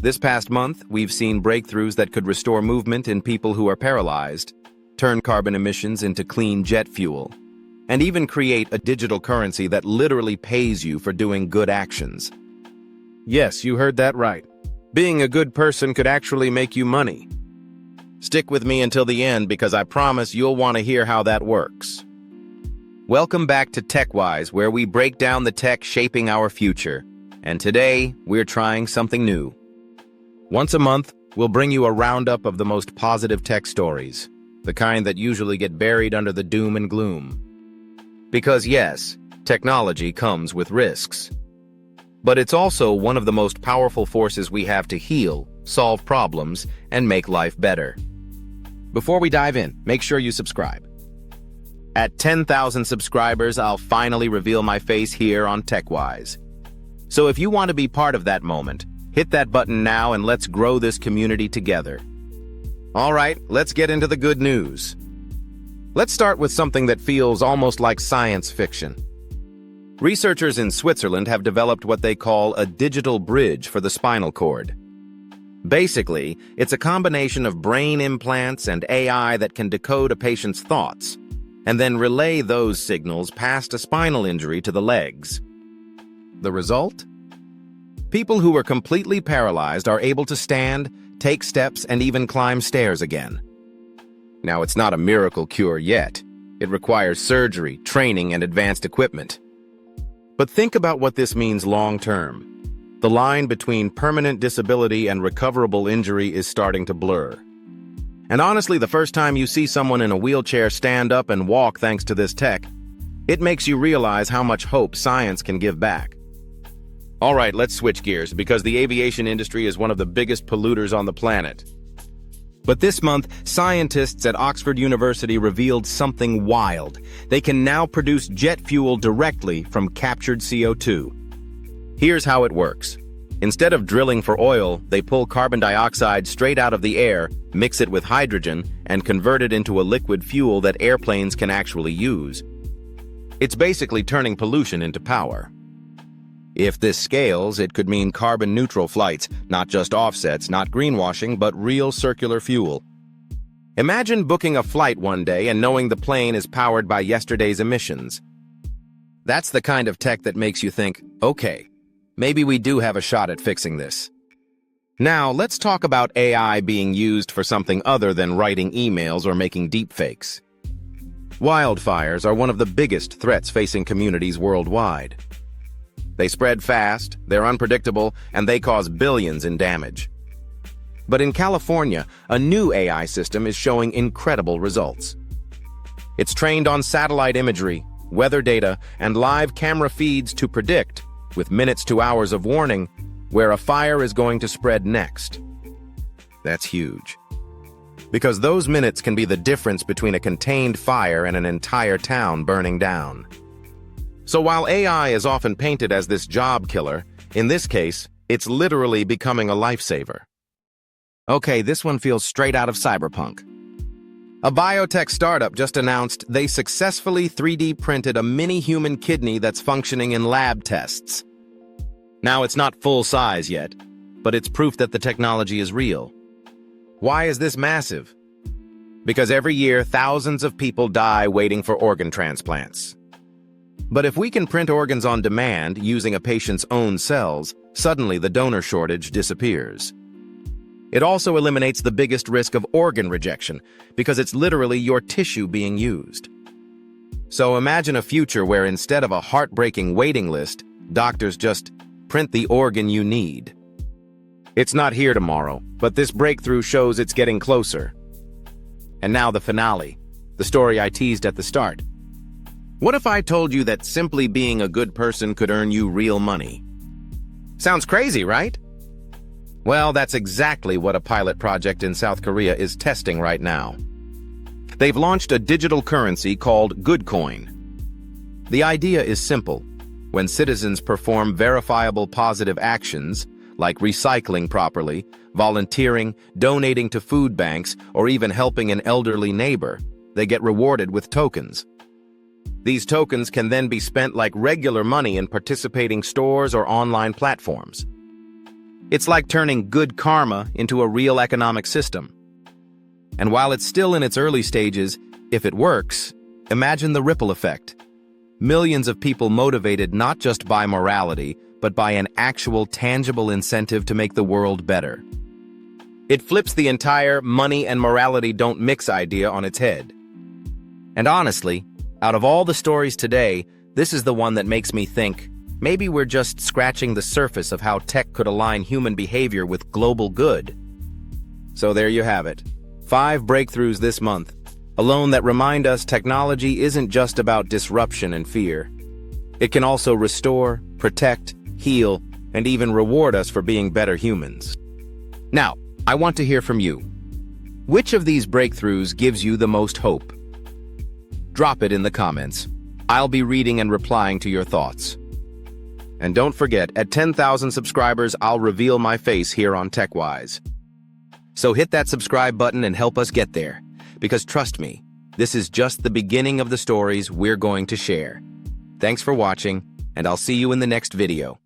This past month, we've seen breakthroughs that could restore movement in people who are paralyzed, turn carbon emissions into clean jet fuel, and even create a digital currency that literally pays you for doing good actions. Yes, you heard that right. Being a good person could actually make you money. Stick with me until the end because I promise you'll want to hear how that works. Welcome back to TechWise, where we break down the tech shaping our future. And today, we're trying something new. Once a month, we'll bring you a roundup of the most positive tech stories, the kind that usually get buried under the doom and gloom. Because yes, technology comes with risks. But it's also one of the most powerful forces we have to heal, solve problems, and make life better. Before we dive in, make sure you subscribe. At 10,000 subscribers, I'll finally reveal my face here on TechWise. So if you want to be part of that moment, hit that button now and let's grow this community together. All right, let's get into the good news. Let's start with something that feels almost like science fiction. Researchers in Switzerland have developed what they call a digital bridge for the spinal cord. Basically, it's a combination of brain implants and AI that can decode a patient's thoughts, and then relay those signals past a spinal injury to the legs. The result? People who were completely paralyzed are able to stand, take steps, and even climb stairs again. Now, it's not a miracle cure yet. It requires surgery, training, and advanced equipment. But think about what this means long-term. The line between permanent disability and recoverable injury is starting to blur. And honestly, the first time you see someone in a wheelchair stand up and walk thanks to this tech, it makes you realize how much hope science can give back. All right, let's switch gears because the aviation industry is one of the biggest polluters on the planet. But this month, scientists at Oxford University revealed something wild. They can now produce jet fuel directly from captured CO2. Here's how it works. Instead of drilling for oil, they pull carbon dioxide straight out of the air, mix it with hydrogen, and convert it into a liquid fuel that airplanes can actually use. It's basically turning pollution into power. If this scales, it could mean carbon-neutral flights, not just offsets, not greenwashing, but real circular fuel. Imagine booking a flight one day and knowing the plane is powered by yesterday's emissions. That's the kind of tech that makes you think, okay, maybe we do have a shot at fixing this. Now, let's talk about AI being used for something other than writing emails or making deepfakes. Wildfires are one of the biggest threats facing communities worldwide. They spread fast, they're unpredictable, and they cause billions in damage. But in California, a new AI system is showing incredible results. It's trained on satellite imagery, weather data, and live camera feeds to predict, with minutes to hours of warning, where a fire is going to spread next. That's huge. Because those minutes can be the difference between a contained fire and an entire town burning down. So while AI is often painted as this job killer, in this case, it's literally becoming a lifesaver. Okay, this one feels straight out of cyberpunk. A biotech startup just announced they successfully 3D printed a mini-human kidney that's functioning in lab tests. Now, it's not full size yet, but it's proof that the technology is real. Why is this massive? Because every year, thousands of people die waiting for organ transplants. But if we can print organs on demand using a patient's own cells, suddenly the donor shortage disappears. It also eliminates the biggest risk of organ rejection, because it's literally your tissue being used. So imagine a future where instead of a heartbreaking waiting list, doctors just print the organ you need. It's not here tomorrow, but this breakthrough shows it's getting closer. And now the finale, the story I teased at the start. What if I told you that simply being a good person could earn you real money? Sounds crazy, right? Well, that's exactly what a pilot project in South Korea is testing right now. They've launched a digital currency called GoodCoin. The idea is simple. When citizens perform verifiable positive actions, like recycling properly, volunteering, donating to food banks, or even helping an elderly neighbor, they get rewarded with tokens. These tokens can then be spent like regular money in participating stores or online platforms. It's like turning good karma into a real economic system. And while it's still in its early stages, if it works, imagine the ripple effect. Millions of people motivated not just by morality, but by an actual tangible incentive to make the world better. It flips the entire money and morality don't mix idea on its head. And honestly, out of all the stories today, this is the one that makes me think, maybe we're just scratching the surface of how tech could align human behavior with global good. So there you have it. 5 breakthroughs this month, alone that remind us technology isn't just about disruption and fear. It can also restore, protect, heal, and even reward us for being better humans. Now, I want to hear from you. Which of these breakthroughs gives you the most hope? Drop it in the comments. I'll be reading and replying to your thoughts. And don't forget, at 10,000 subscribers, I'll reveal my face here on TechWise. So hit that subscribe button and help us get there. Because trust me, this is just the beginning of the stories we're going to share. Thanks for watching, and I'll see you in the next video.